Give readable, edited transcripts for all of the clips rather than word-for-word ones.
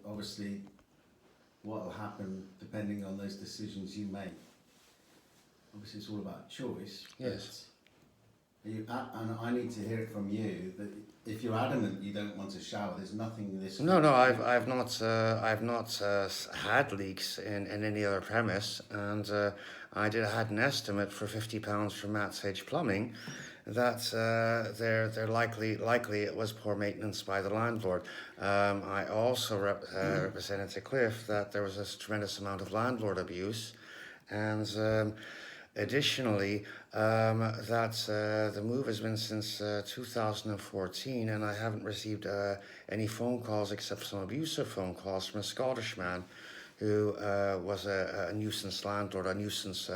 obviously what will happen depending on those decisions you make. Obviously, it's all about choice. Yes. And I need to hear it from you that if you're adamant you don't want a shower, there's nothing this. No, I've not had leaks in any other premise, and I had an estimate for £50 from Matt Sage Plumbing that they're likely it was poor maintenance by the landlord. I also represented to Cliff that there was a tremendous amount of landlord abuse, and additionally, the move has been since 2014, and I haven't received any phone calls except some abusive phone calls from a Scottish man who was a nuisance landlord, a nuisance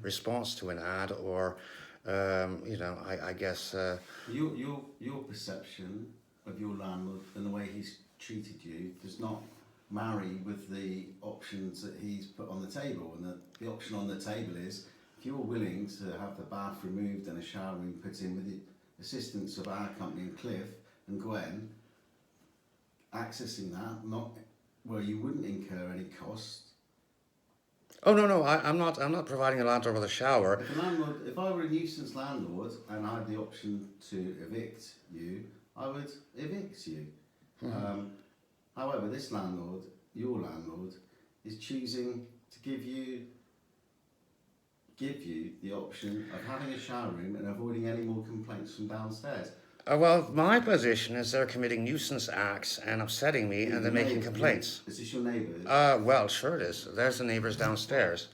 response to an ad, or I guess. Your perception of your landlord and the way he's treated you does not marry with the options that he's put on the table, and the option on the table is, if you're willing to have the bath removed and a shower room put in with the assistance of our company and Cliff and Gwen, accessing that, not where you wouldn't incur any cost. Oh no, I'm not providing a landlord with a shower. If I were a nuisance landlord and I had the option to evict you, I would evict you. Mm-hmm. However, this landlord, your landlord, is choosing to give you the option of having a shower room and avoiding any more complaints from downstairs. Well, my position is they're committing nuisance acts and upsetting me, and they're making complaints. Is this your neighbours? Well, sure it is. There's the neighbours downstairs.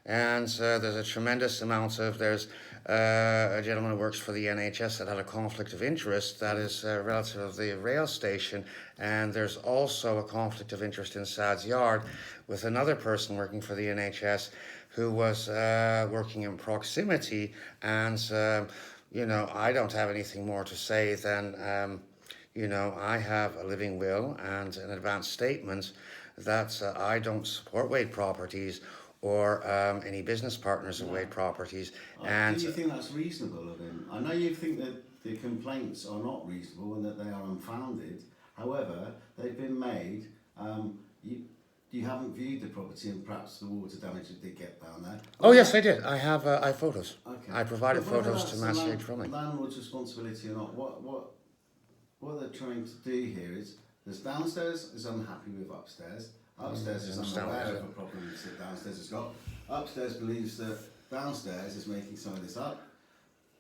And there's a tremendous amount of, there's a gentleman who works for the NHS that had a conflict of interest that is relative of the rail station, and there's also a conflict of interest in Sad's yard with another person working for the NHS who was working in proximity, and I don't have anything more to say than, I have a living will and an advance statement that I don't support Wade Properties or any business partners of Wade Properties. And do you think that's reasonable of him? I know you think that the complaints are not reasonable and that they are unfounded. However, they've been made. You haven't viewed the property and perhaps the water damage that did get down there. Oh yes, I did. I have photos. Okay. I provided photos to Matt Sage Plumbing. Landlord's responsibility or not? What they're trying to do here is, there's downstairs is unhappy with upstairs. Upstairs is unaware of a problem that downstairs has got. Upstairs believes that downstairs is making some of this up.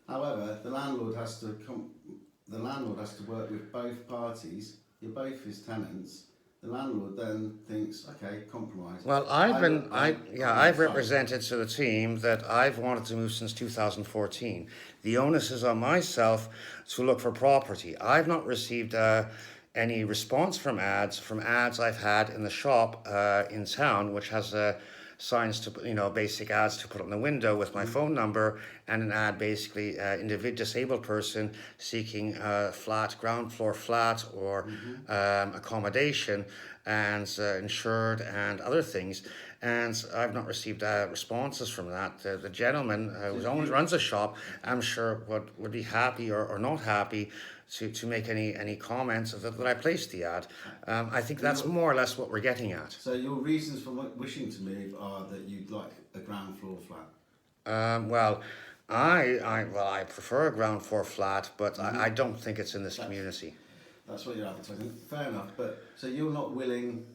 However, the landlord has to work with both parties. You're both his tenants. The landlord then thinks, okay, compromise. Well, I've represented to the team that I've wanted to move since 2014. The onus is on myself to look for property. I've not received any response from ads I've had in the shop in town, which has signs to, basic ads to put on the window with my phone number, and an ad basically disabled person seeking a ground floor flat or accommodation and insured and other things. And I've not received responses from that. The gentleman who runs the shop, I'm sure would be happy or not happy to make any comments that I placed the ad. I think that's more or less what we're getting at. So your reasons for wishing to move are that you'd like a ground floor flat? I prefer a ground floor flat, but I don't think it's in this community. That's what you're advertising. Fair enough, but so you're not willing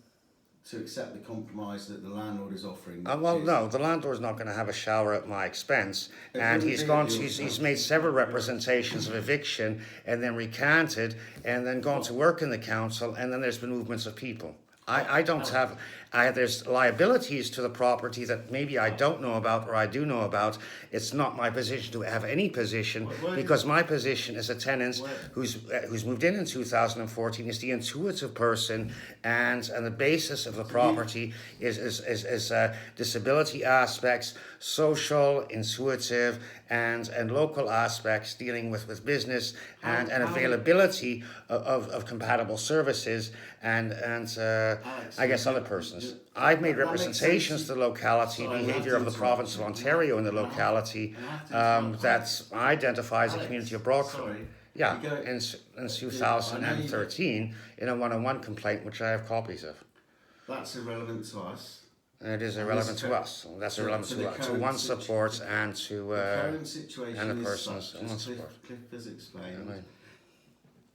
to accept the compromise that the landlord is offering? No, the landlord's not going to have a shower at my expense, and he's made several representations of eviction and then recanted and then gone to work in the council, and then there's been movements of people. I don't have, there's liabilities to the property that maybe I don't know about or I do know about. It's not my position to have any position, because my position as a tenant who's moved in 2014 is the intuitive person, and the basis of the property is disability aspects, social, intuitive, and local aspects dealing with business and availability of compatible services and I guess other persons. I've made representations to the locality, behaviour of the province of Ontario in the locality that identifies a community of Broadfield. Yeah, You go- in 2013, in a one-on-one complaint, which I have copies of. That's irrelevant to us. It is And irrelevant this to us. That's to- irrelevant to to the us, to current one's situ- support and to The current situation and the is person's such, own as support. Cliff has explained. I mean,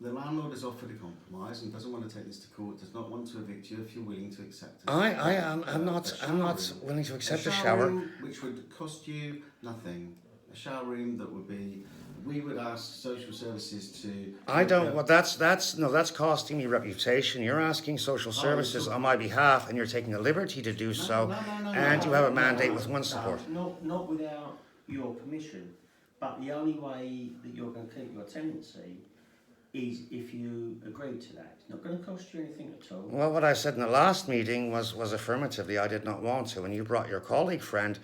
The landlord has offered a compromise and doesn't want to take this to court, does not want to evict you if you're willing to accept it. I'm not willing to accept a shower. room which would cost you nothing. A shower room that would be, we would ask social services to. I don't. Well, that's costing me reputation. You're asking social services on my behalf, and you're taking the liberty to do so, and you have a mandate with one support. Not without your permission, but the only way that you're going to keep your tenancy is if you agree to that. It's not going to cost you anything at all. Well, what I said in the last meeting was affirmatively I did not want to, and you brought your colleague friend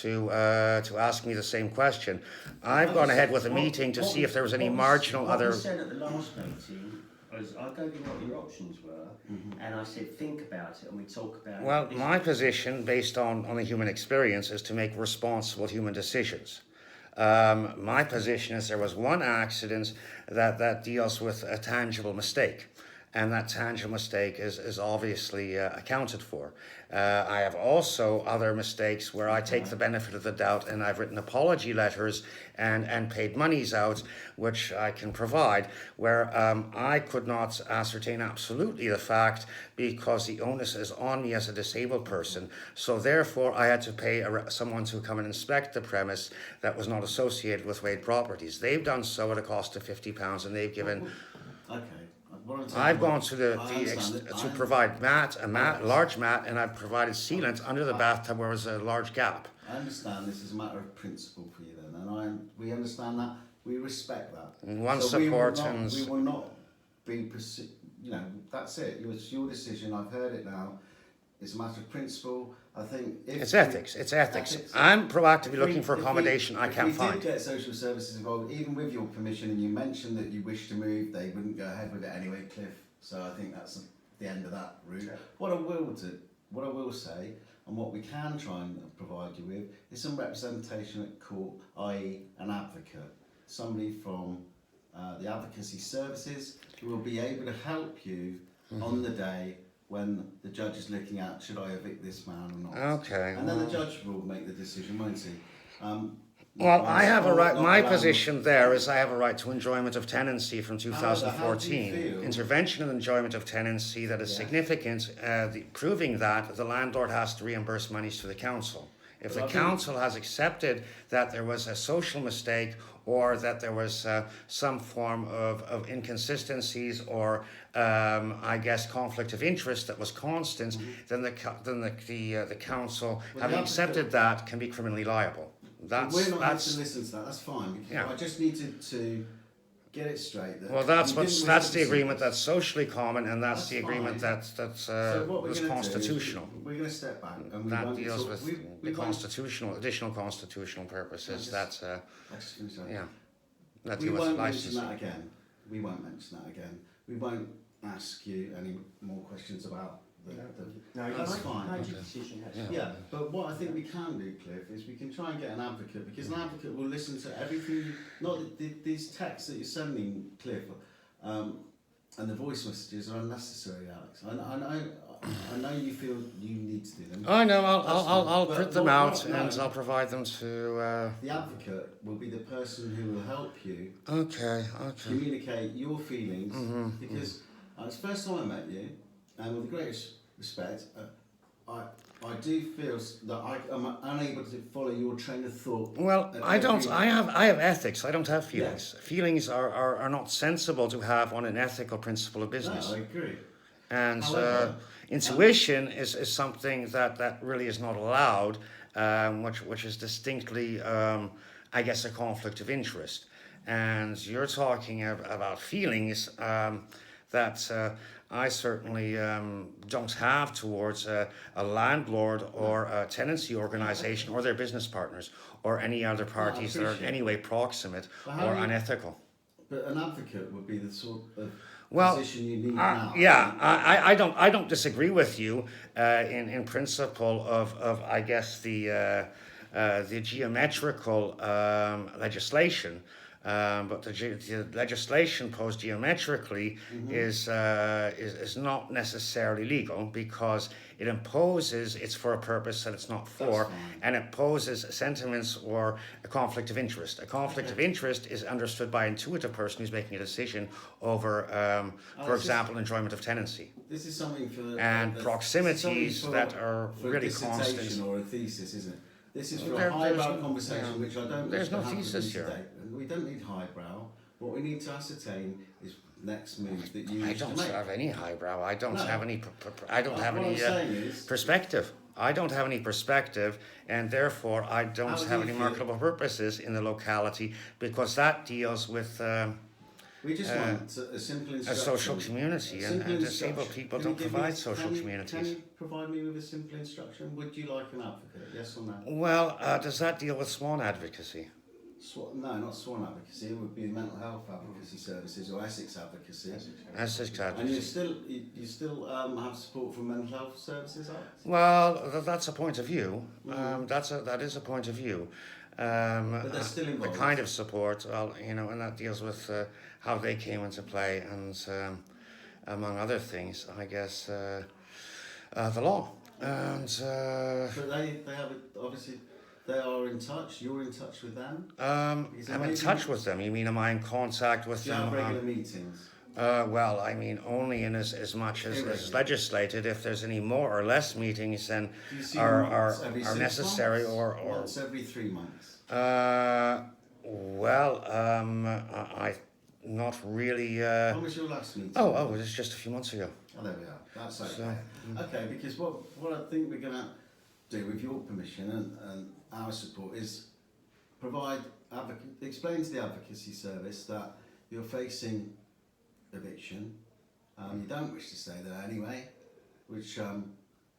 to ask me the same question. I've gone ahead with a meeting to see if there was any marginal other. What we said at the last meeting was I gave you what your options were, and I said think about it, and we talk about it. Well, my position, based on the human experience, is to make responsible human decisions. My position is there was one accident that deals with a tangible mistake, and that tangible mistake is obviously accounted for. I have also other mistakes where I take the benefit of the doubt, and I've written apology letters and paid monies out, which I can provide, where I could not ascertain absolutely the fact because the onus is on me as a disabled person. So therefore, I had to pay someone to come and inspect the premise that was not associated with Wade Properties. They've done so at a cost of £50, and they've given. Okay. I've gone to to provide large mat, and I've provided sealant under the bathtub where there was a large gap. I understand this is a matter of principle for you then, and we understand that. We respect that. And one so support we will not be, that's it. It's your decision. I've heard it now. It's a matter of principle. I think it's ethics. It's ethics. I'm proactively looking for accommodation I can't find. If we did get social services involved, even with your permission, and you mentioned that you wish to move, they wouldn't go ahead with it anyway, Cliff. So I think that's the end of that route. Sure. What I will say, and what we can try and provide you with, is some representation at court, i.e. an advocate, somebody from the advocacy services who will be able to help you on the day when the judge is looking at, should I evict this man or not? Okay. And then the judge will make the decision, won't he? Well, I have a right. My position there is I have a right to enjoyment of tenancy from 2014. How do you feel? Intervention and enjoyment of tenancy that is significant, proving that the landlord has to reimburse monies to the council. If the council has accepted that there was a social mistake or that there was some form of inconsistencies or I guess conflict of interest that was constant, then the council, having accepted that, can be criminally liable. We're not here to listen to that. That's fine. Yeah. I just need to get it straight. That's the agreement that's socially common, and that's the agreement that's So what we're was gonna do constitutional. is we're going to step back and That deals with the constitutional, additional constitutional purposes. That we deal with won't mention licensing. that again. We won't mention that again. We won't ask you any more questions about that's fine. Yeah, but what I think we can do, Cliff, is we can try and get an advocate, because an advocate will listen to everything. These texts that you're sending, Cliff, and the voice messages are unnecessary, Alex. I know you feel you need to do them. I know. I'll print them out and I'll provide them to. The advocate will be the person who will help you. Okay. Communicate your feelings, because it's the first time I met you, and with the greatest respect, I do feel that I am unable to follow your train of thought. Well, I don't. I have ethics. I don't have feelings. Yeah. Feelings are not sensible to have on an ethical principle of business. No, I agree. And intuition is something that really is not allowed, which is distinctly, I guess, a conflict of interest. And you're talking about feelings that I certainly don't have towards a landlord or a tenancy organisation or their business partners or any other parties that are in any way proximate or unethical. But an advocate would be the sort of position you need now. Yeah, I don't disagree with you in principle of I guess the geometrical legislation. But the legislation posed geometrically is not necessarily legal because it imposes it's for a purpose that it's not for, and it poses sentiments or a conflict of interest. A conflict of interest is understood by an intuitive person who's making a decision over, for example, enjoyment of tenancy. This is something for and proximities that are really constant. Or a thesis, isn't it? This is for There- a highbrow there's- conversation, which I don't. There's wish to no have with thesis you here. today. And we don't need highbrow. What we need to ascertain is next move that you I wish to don't make. have any highbrow. I don't No. have any. I don't have What any I'm saying is- perspective. I don't have any perspective, and therefore I don't How do have you any feel? marketable purposes in the locality because that deals with We just want a simple a instruction. social community, and Simple disabled instruction. people Can you don't give me- provide social can you communities. provide me with a simple instruction? Would you like an advocate? Yes or no? Well, does that deal with sworn advocacy? No, not sworn advocacy. It would be mental health advocacy services or Essex advocacy. Essex And advocacy. you still have support from Mental Health Services Act. Well, that's a point of view. That is a point of view. But they're still The involved. kind of support, well, and that deals with how they came into play, and among other things, I guess, the law. And But they have obviously they are in touch. You're in touch with them. I'm in touch with them. You mean, am I in contact with Do you them? have regular meetings? Well, I mean, only in as much as Irregular. legislated. If there's any more or less meetings than Do you see them once every are 6 necessary months? or Once every 3 months. well, I not really. When was your last meeting? Oh, it was just a few months ago. Oh, there we are. That's okay. So, Okay, because what I think we're going to do, with your permission and our support, is provide explain to the advocacy service that you're facing eviction. You don't wish to stay there anyway, which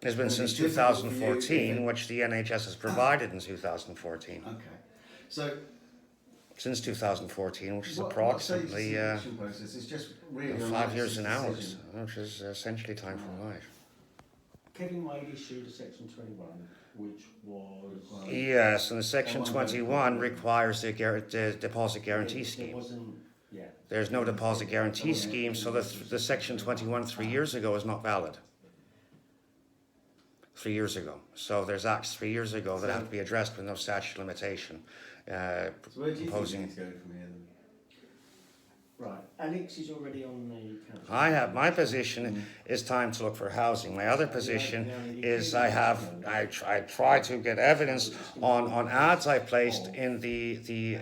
It's been It'll since be difficult for you 2014, if it- which the NHS has provided in 2014. okay. So Since 2014, which is what approximately saves the eviction process is just really a 5 years and licensed hours, decision. which is essentially time from life. Kevin Wade issued a Section 21, which was... Yes, and the Section That one 21 goes- requires the deposit guarantee It scheme. wasn't, yeah. There's no deposit guarantee scheme, so the Section 21 3 years ago is not valid. 3 years ago. So there's acts 3 years ago that have to be addressed with no statute of limitation. So where do you think we Proposing. need to go from here then? Right, Alex is already on the council. My position is time to look for housing. My other position is I try to get evidence on ads I placed in the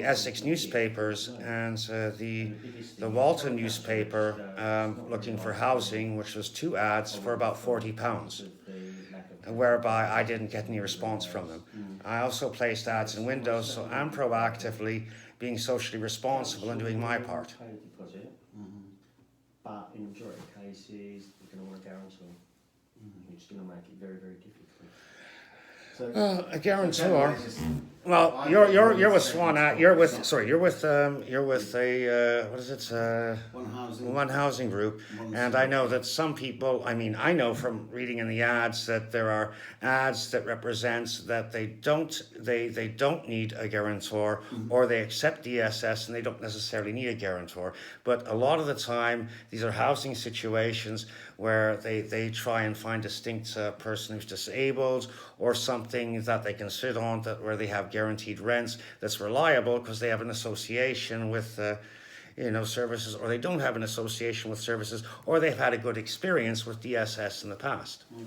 Essex newspapers and the Walton newspaper looking for housing, which was 2 ads for about £40, whereby I didn't get any response from them. I also placed ads in windows, so I'm proactively being socially responsible and doing my part. Pay a deposit, but in the majority of cases, they're going to want a guarantor, which is going to make it very, very difficult. So, A guarantor. just- Well, I you're don't you're want you're to with say Swan. it's You're with not- sorry. You're with a what is it? one housing Group. One And I know that some people. I mean, I know from reading in the ads that there are ads that represents that they don't need a guarantor, or they accept DSS and they don't necessarily need a guarantor. But a lot of the time, these are housing situations where they try and find distinct person who's disabled or something that they can sit on where they have guaranteed rents that's reliable because they have an association with services, or they don't have an association with services, or they've had a good experience with DSS in the past. Okay.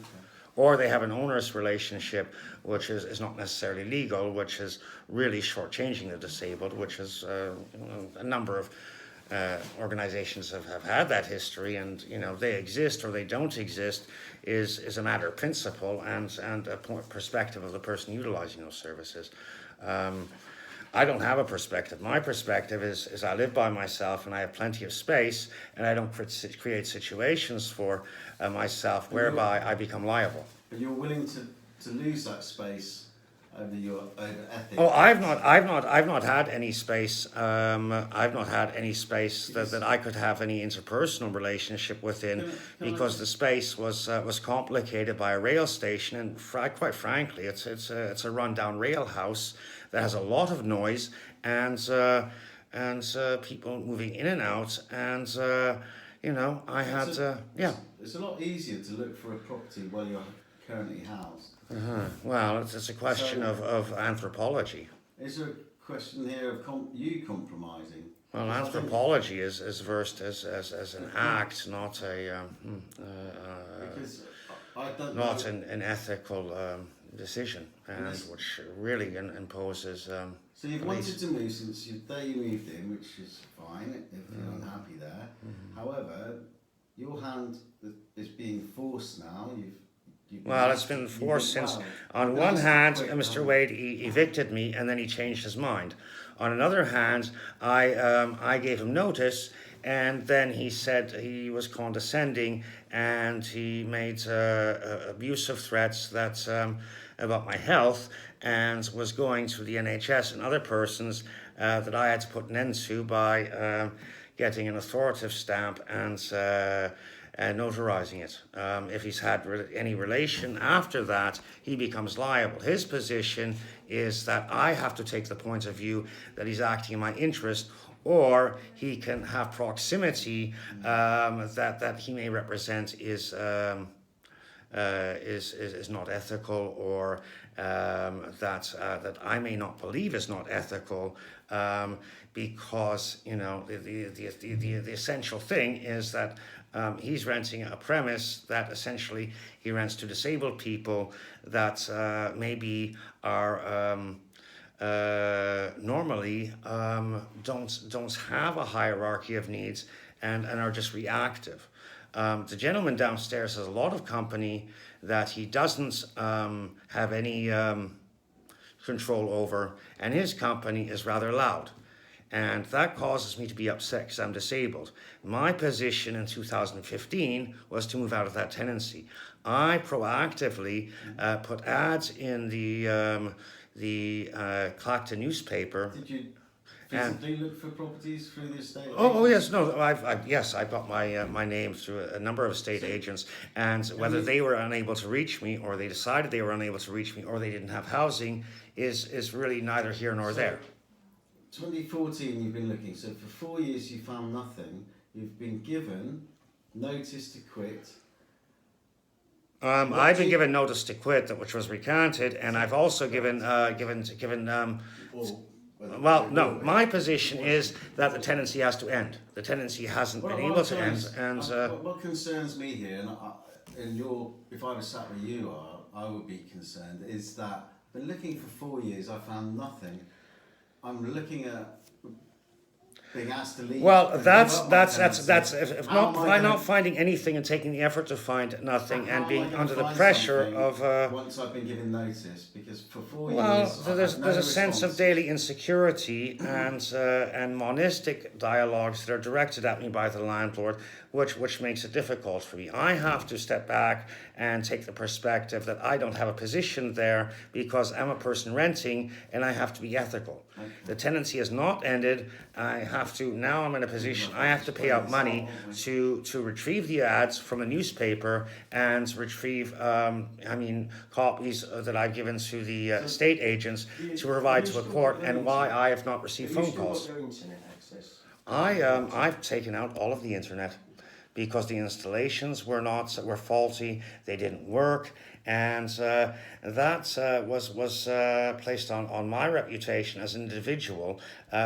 Or they have an onerous relationship, which is not necessarily legal, which is really shortchanging the disabled, which is a number of organizations have had that history, and they exist or they don't exist is a matter of principle and a perspective of the person utilizing those services. I don't have a perspective. My perspective is I live by myself and I have plenty of space, and I don't create situations for myself whereby I become liable. But you're willing to lose that space over ethics. Oh, I've not had any space. I've not had any space that I could have any interpersonal relationship within, because the space was complicated by a rail station, and quite frankly, it's a rundown rail house that has a lot of noise and people moving in and out, and you know, I had It's a lot easier to look for a property while you're currently housed. Well, it's a question So- of anthropology. Is there a question here of you compromising? Well, Because I think- anthropology is versed as an act, not Because I don't not know. an ethical decision, and Yes. which really imposes. So you've police. wanted to move since you moved in, which is fine if you're unhappy there. However, your hand is being forced now. Well, it's been forced since, on one hand, Mr. Wade evicted me and then he changed his mind. On another hand, I gave him notice, and then he said he was condescending, and he made abusive threats that about my health, and was going to the NHS and other persons that I had to put an end to by getting an authoritative stamp and notarizing it. If he's had any relation after that, he becomes liable. His position is that I have to take the point of view that he's acting in my interest, or he can have proximity that he may represent is not ethical, or that I may not believe is not ethical, because you know the essential thing is that he's renting a premise that essentially he rents to disabled people that maybe are normally don't have a hierarchy of needs and are just reactive. The gentleman downstairs has a lot of company that he doesn't have any control over, and his company is rather loud. And that causes me to be upset because I'm disabled. My position in 2015 was to move out of that tenancy. I proactively put ads in the Clacton newspaper. Did you physically look for properties through the estate? Oh yes, no, I've got my name through a number of estate agents, and whether they were unable to reach me, or they decided they were unable to reach me, or they didn't have housing, is really neither here nor there. 2014 you've been looking, so for 4 years you found nothing. You've been given notice to quit. I've been given notice to quit, which was recanted, and I've also given well, no, my position is that the tenancy has to end. The tenancy hasn't been able to end, and what concerns me here, and if I was sat where you are, I would be concerned, is that I've been looking for 4 years, I found nothing. I'm looking at being asked to leave. well, that's if by not finding anything and taking the effort to find nothing, and being under the pressure of once I've been given notice, because for 4 well, years there's a sense of daily insecurity and monistic dialogues that are directed at me by the landlord, which makes it difficult for me. I have to step back and take the perspective that I don't have a position there because I'm a person renting, and I have to be ethical. Okay. The tenancy has not ended. Now I'm in a position, I have to pay out money to retrieve the ads from a newspaper and retrieve copies that I've given to the estate agents to provide to a court, and why I have not received phone calls. Your internet access? I've taken out all of the internet because the installations were faulty, they didn't work, and that was placed on my reputation as an individual,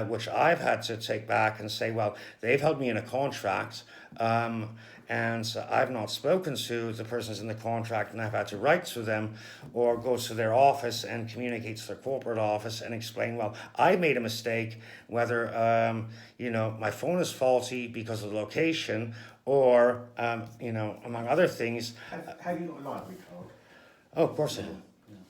which I've had to take back and say, well, they've held me in a contract, and I've not spoken to the persons in the contract, and I've had to write to them or go to their office and communicate to their corporate office and explain, well, I made a mistake, whether my phone is faulty because of the location, or among other things. Have you got a library card? Oh, of course I do.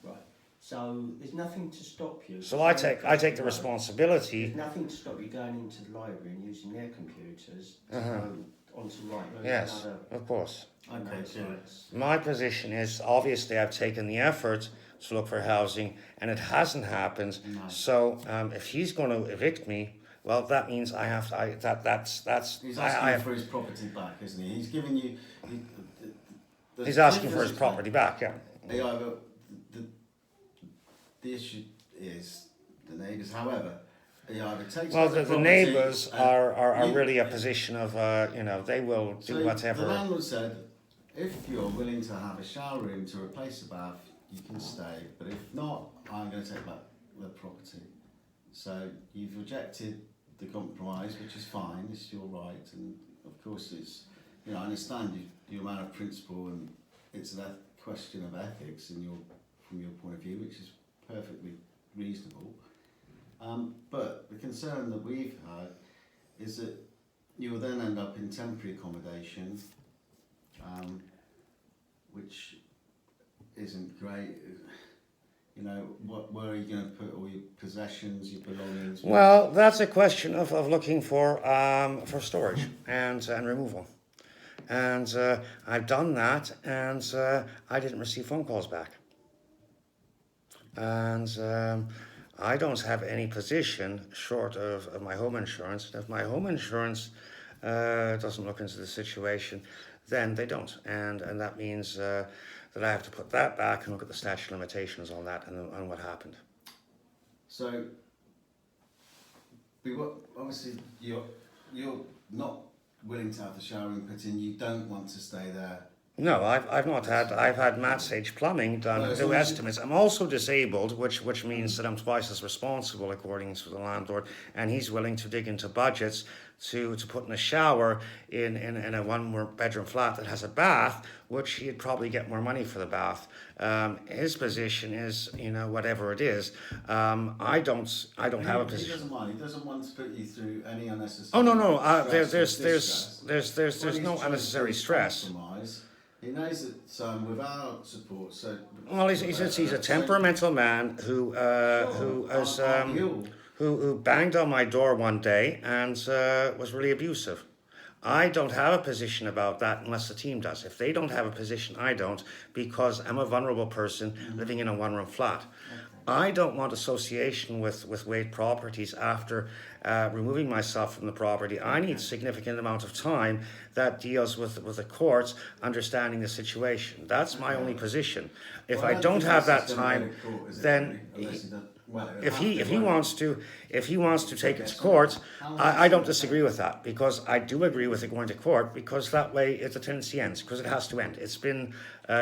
Right. So there's nothing to stop you. So I take the responsibility. There's nothing to stop you going into the library and using their computers to go onto Rightmove. Yes, and other of course. Okay, sites. My position is, obviously I've taken the effort to look for housing, and it hasn't happened. No. So if he's going to evict me, well, that means I have to. He's asking for his property back, isn't he? He's giving you. He's asking for his property back. Yeah. Yeah, but the issue is the neighbours. However, he either takes Well, back the the property neighbours and are you- really a position of, they will do So whatever. the landlord said, if you're willing to have a shower room to replace the bath, you can stay. But if not, I'm going to take back the property. So you've rejected the compromise, which is fine. It's your right, and of course it's. I understand you're a man of principle, and it's a question of ethics from your point of view, which is perfectly reasonable. But the concern that we've had is that you will then end up in temporary accommodation, which isn't great. Where are you going to put all your possessions, your belongings? Well, that's a question of looking for storage and removal. And I've done that, and I didn't receive phone calls back. And I don't have any position short of my home insurance. If my home insurance doesn't look into the situation, then they don't. And that means that I have to put that back and look at the statute of limitations on that and what happened. So, obviously, you're not willing to have the shower room put in. You don't want to stay there. No, I've not had. I've had Matt Sage Plumbing done, do estimates. I'm also disabled, which means that I'm twice as responsible according to the landlord, and he's willing to dig into budgets to put in a shower in a one-bedroom flat that has a bath, which he'd probably get more money for the bath. His position is, whatever it is. I don't have a position. He doesn't mind. He doesn't want to put you through any unnecessary. Oh no. Stress There's no unnecessary stress. Compromise. He knows that without support, Well, he's a temperamental man who banged on my door one day and was really abusive. I don't have a position about that unless the team does. If they don't have a position, I don't, because I'm a vulnerable person living in a one-room flat. I don't want association with Wade Properties after removing myself from the property. I need a significant amount of time that deals with the courts understanding the situation. That's my only position. If I don't have that time, then if he wants to take it to court, I don't disagree with that, because I do agree with it going to court, because that way the tenancy ends, because it has to end. It's been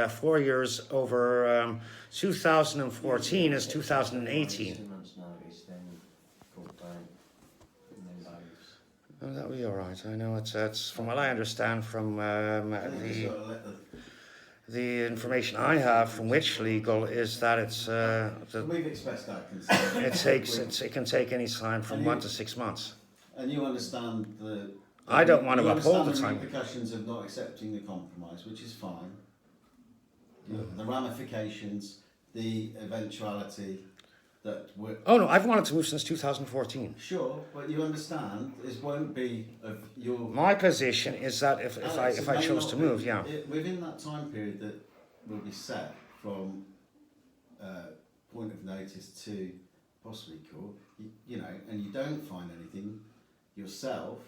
4 years over 2014 is 2018. 2 months notice, then court date, and then both. Oh, that'll be all right. I know it's from what I understand from the information I have from Which Legal is that it's we've expressed that concern. it can take any time from 1 to 6 months. And you understand I don't want to uphold the the time. repercussions of not accepting the compromise, which is fine. The ramifications, the eventuality that we're... Oh no, I've wanted to move since 2014. Sure, but you understand this won't be of your... My position is that if I chose to move, yeah. Within that time period that will be set from point of notice to possibly court, and you don't find anything yourself,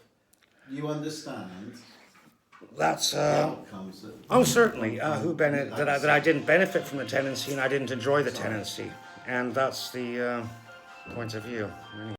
you understand... That's outcomes that certainly that I didn't benefit from the tenancy and I didn't enjoy the tenancy, and that's the point of view.